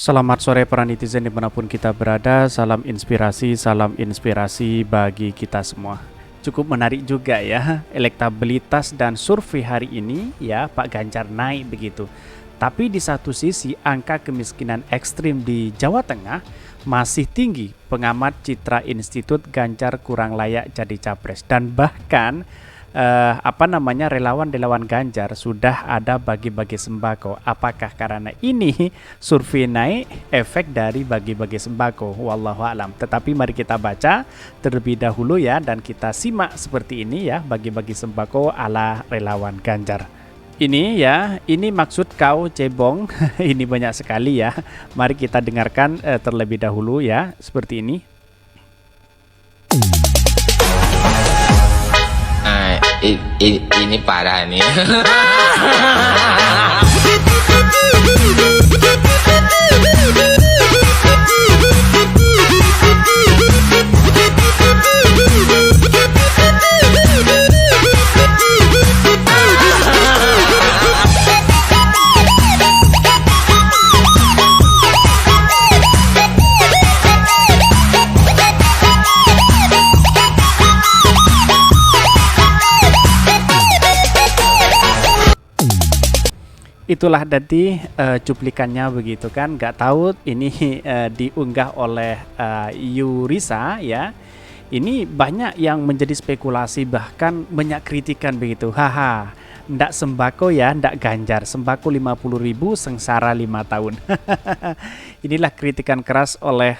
Selamat sore para netizen dimanapun kita berada, salam inspirasi bagi kita semua. Cukup menarik juga ya, elektabilitas dan survei hari ini ya Pak Ganjar naik begitu. Tapi di satu sisi angka kemiskinan ekstrim di Jawa Tengah masih tinggi. Pengamat Citra Institut Ganjar kurang layak jadi capres dan bahkan relawan-relawan Ganjar sudah ada bagi-bagi sembako. Apakah karena ini survei naik efek dari bagi-bagi sembako? Wallahu alam. Tetapi mari kita baca terlebih dahulu ya dan kita simak seperti ini ya bagi-bagi sembako ala relawan Ganjar. Ini ya, ini maksud kau cebong. Ini banyak sekali ya. Mari kita dengarkan terlebih dahulu ya seperti ini. Ini parah nih. Itulah tadi cuplikannya begitu kan, nggak tahu ini diunggah oleh Yurisa ya. Ini banyak yang menjadi spekulasi bahkan banyak kritikan begitu. Haha, ndak sembako ya, ndak Ganjar, sembako 50.000 sengsara 5 tahun. Inilah kritikan keras oleh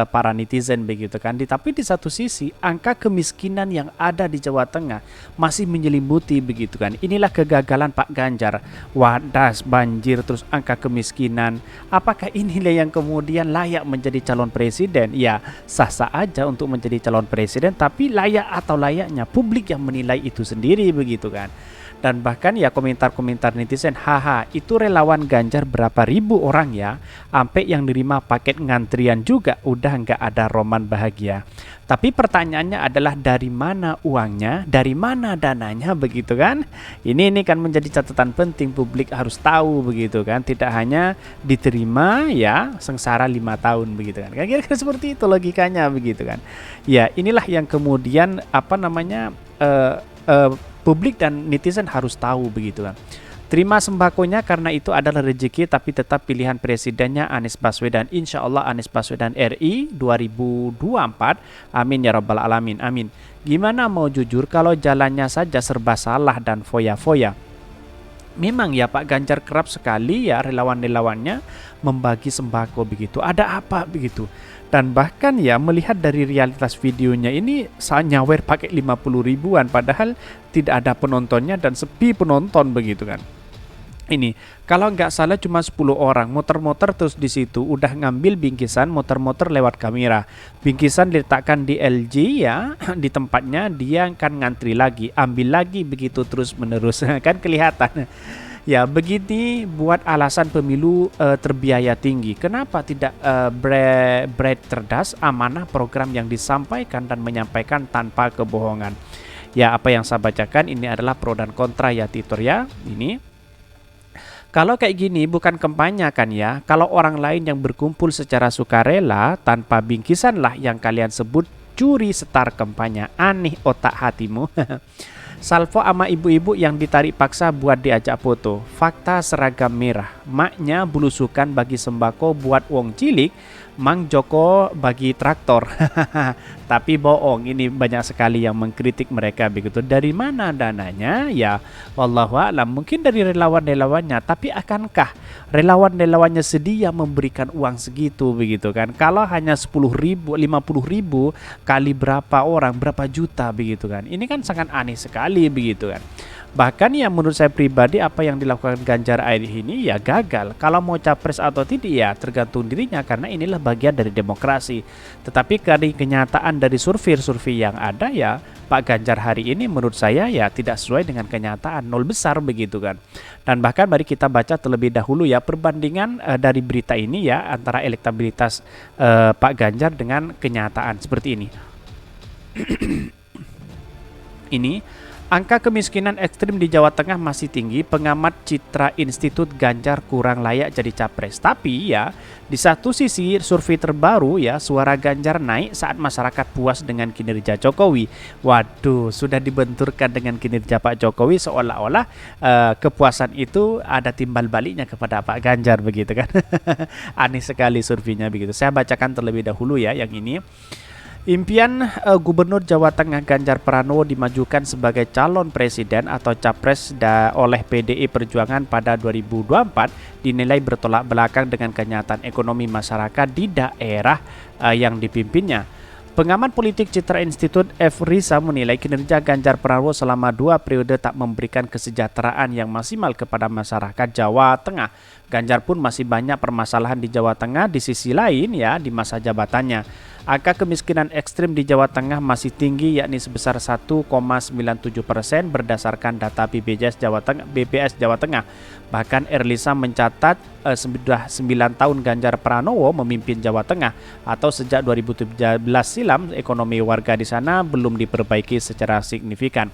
para netizen begitu kan. Tapi di satu sisi angka kemiskinan yang ada di Jawa Tengah masih menyelimuti begitu kan. Inilah kegagalan Pak Ganjar. Wadas, banjir, terus angka kemiskinan. Apakah inilah yang kemudian layak menjadi calon presiden? Ya, sah-sah aja untuk menjadi calon presiden, tapi layak atau layaknya publik yang menilai itu sendiri begitu kan. Dan bahkan ya komentar-komentar netizen, haha itu relawan Ganjar berapa ribu orang ya, sampai yang nerima paket ngantrian juga udah nggak ada roman bahagia. Tapi pertanyaannya adalah dari mana uangnya, dari mana dananya begitu kan. Ini kan menjadi catatan penting, publik harus tahu begitu kan. Tidak hanya diterima ya sengsara 5 tahun begitu kan. Kira-kira seperti itu logikanya begitu kan. Ya inilah yang kemudian publik dan netizen harus tahu begitu kan. Terima sembakonya karena itu adalah rezeki, tapi tetap pilihan presidennya Anies Baswedan. Insya Allah Anies Baswedan RI 2024. Amin ya rabbal alamin. Amin. Gimana mau jujur kalau jalannya saja serba salah dan foya-foya. Memang ya Pak Ganjar kerap sekali ya relawan-relawannya membagi sembako begitu. Ada apa begitu? Dan bahkan ya melihat dari realitas videonya ini saya nyawer pakai 50 ribuan padahal tidak ada penontonnya dan sepi penonton begitu kan. Ini kalau nggak salah cuma 10 orang muter-muter terus di situ udah ngambil bingkisan, muter-muter lewat kamera. Bingkisan diletakkan di LG ya di tempatnya, dia akan ngantri lagi, ambil lagi begitu terus menerus kan kelihatan. Ya begini buat alasan pemilu terbiaya tinggi. Kenapa tidak bread cerdas, amanah program yang disampaikan dan menyampaikan tanpa kebohongan. Ya apa yang saya bacakan ini adalah pro dan kontra ya Titor ya. Ini kalau kayak gini bukan kampanye kan ya. Kalau orang lain yang berkumpul secara sukarela tanpa bingkisan lah yang kalian sebut curi setar kampanye. Aneh otak hatimu. Salvo ama ibu-ibu yang ditarik paksa buat diajak foto. Fakta seragam merah. Maknya belusukan bagi sembako buat wong cilik. Mang Joko bagi traktor. Tapi bohong, ini banyak sekali yang mengkritik mereka begitu. Dari mana dananya? Ya wallahu a'lam, mungkin dari relawan-relawannya. Tapi akankah relawan-relawannya sedia memberikan uang segitu begitu kan? Kalau hanya 10.000, 50.000 kali berapa orang, berapa juta begitu kan? Ini kan sangat aneh sekali begitu kan. Bahkan ya menurut saya pribadi apa yang dilakukan Ganjar akhir ini ya gagal. Kalau mau capres atau tidak ya tergantung dirinya karena inilah bagian dari demokrasi. Tetapi dari kenyataan dari survei yang ada ya Pak Ganjar hari ini menurut saya ya tidak sesuai dengan kenyataan, nol besar begitu kan. Dan bahkan mari kita baca terlebih dahulu ya perbandingan dari berita ini ya antara elektabilitas Pak Ganjar dengan kenyataan seperti ini. Ini Angka kemiskinan ekstrim di Jawa Tengah masih tinggi, pengamat Citra Institut Ganjar kurang layak jadi capres. Tapi ya, di satu sisi survei terbaru ya, suara Ganjar naik saat masyarakat puas dengan kinerja Jokowi. Waduh, sudah dibenturkan dengan kinerja Pak Jokowi seolah-olah kepuasan itu ada timbal baliknya kepada Pak Ganjar begitu kan. Aneh sekali surveinya begitu. Saya bacakan terlebih dahulu ya yang ini. Impian Gubernur Jawa Tengah Ganjar Pranowo dimajukan sebagai calon presiden atau capres oleh PDI Perjuangan pada 2024 dinilai bertolak belakang dengan kenyataan ekonomi masyarakat di daerah yang dipimpinnya. Pengamat politik Citra Institut F. Risa menilai kinerja Ganjar Pranowo selama 2 periode tak memberikan kesejahteraan yang maksimal kepada masyarakat Jawa Tengah. Ganjar pun masih banyak permasalahan di Jawa Tengah di sisi lain ya di masa jabatannya. Angka kemiskinan ekstrim di Jawa Tengah masih tinggi yakni sebesar 1,97% berdasarkan data BPJS Jawa Tengah. Bahkan Erlisa mencatat sudah 9 tahun Ganjar Pranowo memimpin Jawa Tengah atau sejak 2017 silam ekonomi warga di sana belum diperbaiki secara signifikan.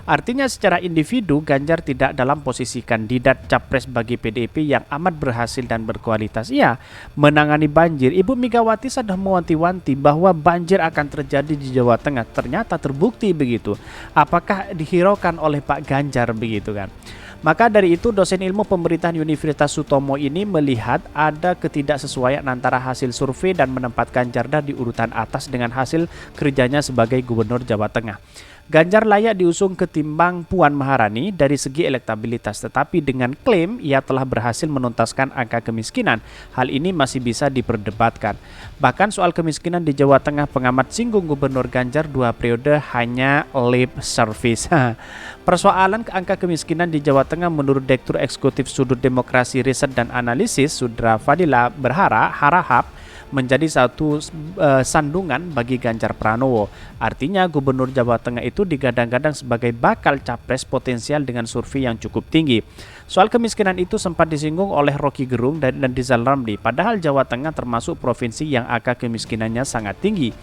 Artinya secara individu Ganjar tidak dalam posisi kandidat capres bagi PDIP yang amat berhasil dan berkualitas. Ia menangani banjir. Ibu Megawati sudah mewanti-wanti bahwa banjir akan terjadi di Jawa Tengah. Ternyata terbukti begitu. Apakah dihiraukan oleh Pak Ganjar begitu kan? Maka dari itu dosen ilmu pemerintahan Universitas Sutomo ini melihat ada ketidaksesuaian antara hasil survei dan menempatkan Ganjar di urutan atas dengan hasil kerjanya sebagai Gubernur Jawa Tengah. Ganjar layak diusung ketimbang Puan Maharani dari segi elektabilitas, tetapi dengan klaim ia telah berhasil menuntaskan angka kemiskinan. Hal ini masih bisa diperdebatkan. Bahkan soal kemiskinan di Jawa Tengah, pengamat singgung Gubernur Ganjar 2 periode hanya lip service. Persoalan angka kemiskinan di Jawa Tengah menurut Direktur Eksekutif Sudut Demokrasi Riset dan Analisis Sudra Fadila harahap menjadi satu sandungan bagi Ganjar Pranowo. Artinya Gubernur Jawa Tengah itu digadang-gadang sebagai bakal capres potensial dengan survei yang cukup tinggi. Soal kemiskinan itu sempat disinggung oleh Rocky Gerung dan Rizal Ramli. Padahal Jawa Tengah termasuk provinsi yang angka kemiskinannya sangat tinggi.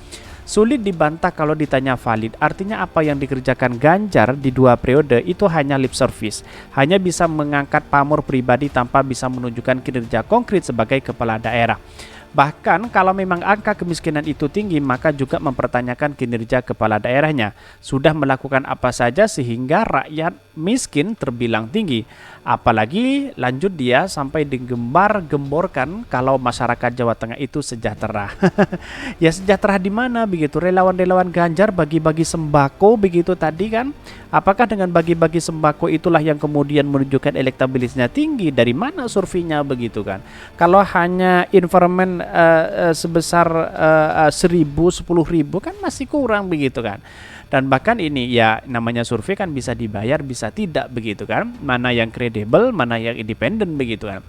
Sulit dibantah kalau ditanya valid. Artinya apa yang dikerjakan Ganjar di 2 periode itu hanya lip service. Hanya bisa mengangkat pamor pribadi tanpa bisa menunjukkan kinerja konkret sebagai kepala daerah. Bahkan kalau memang angka kemiskinan itu tinggi, maka juga mempertanyakan kinerja kepala daerahnya. Sudah melakukan apa saja sehingga rakyat miskin terbilang tinggi. Apalagi lanjut dia sampai digembar-gemborkan kalau masyarakat Jawa Tengah itu sejahtera. Ya sejahtera di mana begitu? Relawan-relawan Ganjar bagi-bagi sembako begitu tadi kan? Apakah dengan bagi-bagi sembako itulah yang kemudian menunjukkan elektabilitasnya tinggi? Dari mana surveinya begitu kan? Kalau hanya informan sebesar 1.000, 10.000 kan masih kurang begitu kan. Dan bahkan ini ya namanya survei kan bisa dibayar bisa tidak begitu kan. Mana yang kredibel, mana yang independen begitu kan.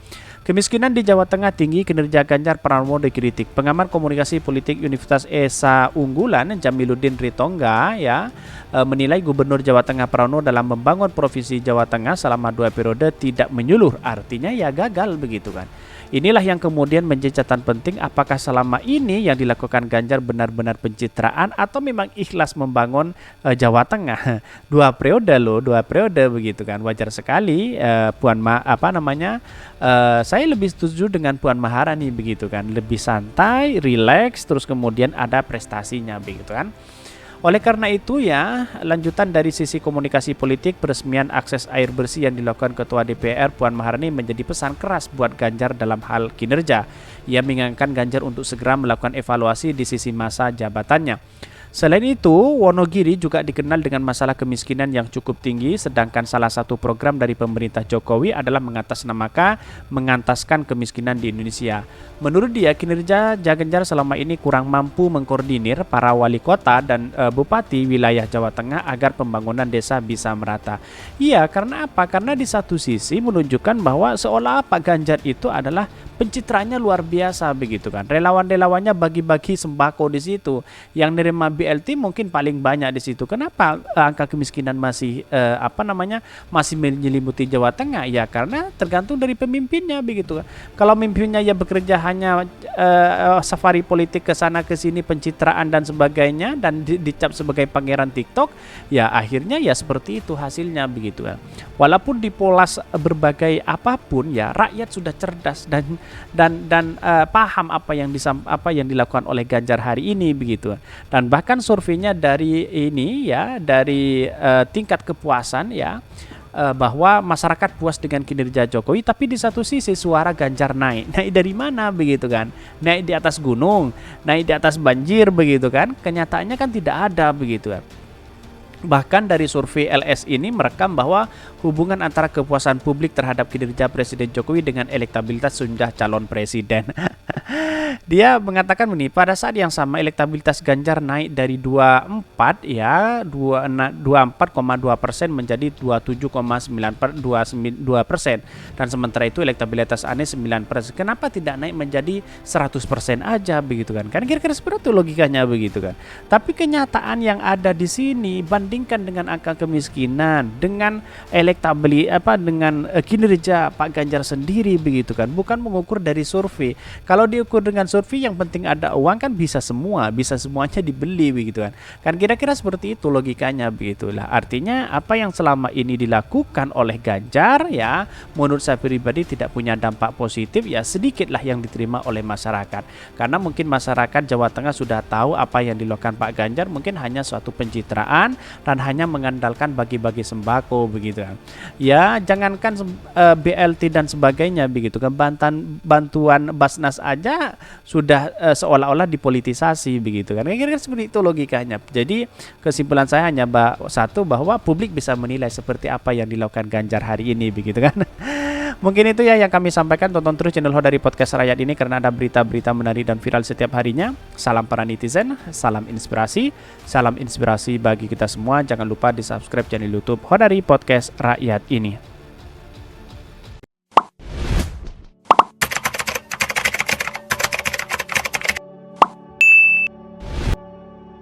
Kemiskinan di Jawa Tengah tinggi, kinerja Ganjar Pranowo dikritik. Pengamat komunikasi politik Universitas Esa Unggulan Jamiluddin Ritonga ya menilai Gubernur Jawa Tengah Pranowo dalam membangun provinsi Jawa Tengah selama 2 periode tidak menyuluh. Artinya ya gagal begitu kan. Inilah yang kemudian menjadi catatan penting, apakah selama ini yang dilakukan Ganjar benar-benar pencitraan atau memang ikhlas membangun Jawa Tengah. 2 periode loh, 2 periode begitu kan. Wajar sekali saya lebih setuju dengan Puan Maharani begitu kan. Lebih santai, rileks, terus kemudian ada prestasinya begitu kan. Oleh karena itu ya, lanjutan dari sisi komunikasi politik, peresmian akses air bersih yang dilakukan Ketua DPR Puan Maharani menjadi pesan keras buat Ganjar dalam hal kinerja. Ia mengingatkan Ganjar untuk segera melakukan evaluasi di sisi masa jabatannya. Selain itu, Wonogiri juga dikenal dengan masalah kemiskinan yang cukup tinggi, sedangkan salah satu program dari pemerintah Jokowi adalah mengantaskan kemiskinan di Indonesia. Menurut dia, kinerja Ganjar selama ini kurang mampu mengkoordinir para wali kota dan bupati wilayah Jawa Tengah agar pembangunan desa bisa merata. Iya, karena apa? Karena di satu sisi menunjukkan bahwa seolah Pak Ganjar itu adalah pencitraannya luar biasa begitu kan. Relawan-relawannya bagi-bagi sembako di situ. Yang nerima BLT mungkin paling banyak di situ. Kenapa angka kemiskinan masih masih menyelimuti Jawa Tengah? Ya karena tergantung dari pemimpinnya begitu kan. Kalau pemimpinnya ya bekerja hanya safari politik ke sana ke sini, pencitraan dan sebagainya, dan dicap sebagai pangeran TikTok, ya akhirnya ya seperti itu hasilnya begitu kan. Walaupun dipolas berbagai apapun, ya rakyat sudah cerdas dan paham apa yang dilakukan oleh Ganjar hari ini begitu. Dan bahkan surveinya dari ini ya, dari tingkat kepuasan ya, bahwa masyarakat puas dengan kinerja Jokowi, tapi di satu sisi suara Ganjar naik dari mana begitu kan, naik di atas gunung, naik di atas banjir begitu kan, kenyataannya kan tidak ada begitu kan. Bahkan dari survei LS ini merekam bahwa hubungan antara kepuasan publik terhadap kinerja Presiden Jokowi dengan elektabilitas sudah calon presiden. Dia mengatakan begini, pada saat yang sama elektabilitas Ganjar naik dari 24 ya 24,2% menjadi 27,9%, dan sementara itu elektabilitas Anies 9%. Kenapa tidak naik menjadi 100% aja begitu kan? Kan kira-kira seperti itu logikanya begitu kan. Tapi kenyataan yang ada di sini, bandingkan dengan angka kemiskinan, dengan dengan kinerja Pak Ganjar sendiri begitu kan, bukan mengukur dari survei. Kalau diukur dengan survei, yang penting ada uang kan bisa semuanya dibeli begitu kan. Kan kira-kira seperti itu logikanya begitulah. Artinya apa yang selama ini dilakukan oleh Ganjar ya, menurut saya pribadi tidak punya dampak positif, ya sedikitlah yang diterima oleh masyarakat. Karena mungkin masyarakat Jawa Tengah sudah tahu apa yang dilakukan Pak Ganjar mungkin hanya suatu pencitraan dan hanya mengandalkan bagi-bagi sembako begitu kan. Ya jangankan BLT dan sebagainya begitu kan, bantuan Basnas aja sudah seolah-olah dipolitisasi begitu kan. Kira-kira seperti itu logikanya. Jadi kesimpulan saya hanya satu, bahwa publik bisa menilai seperti apa yang dilakukan Ganjar hari ini begitu kan. Mungkin itu ya yang kami sampaikan. Tonton terus channel Hodari Podcast Rakyat ini karena ada berita-berita menarik dan viral setiap harinya. Salam para netizen, salam inspirasi bagi kita semua. Jangan lupa di subscribe channel YouTube Hodari Podcast Rakyat ini.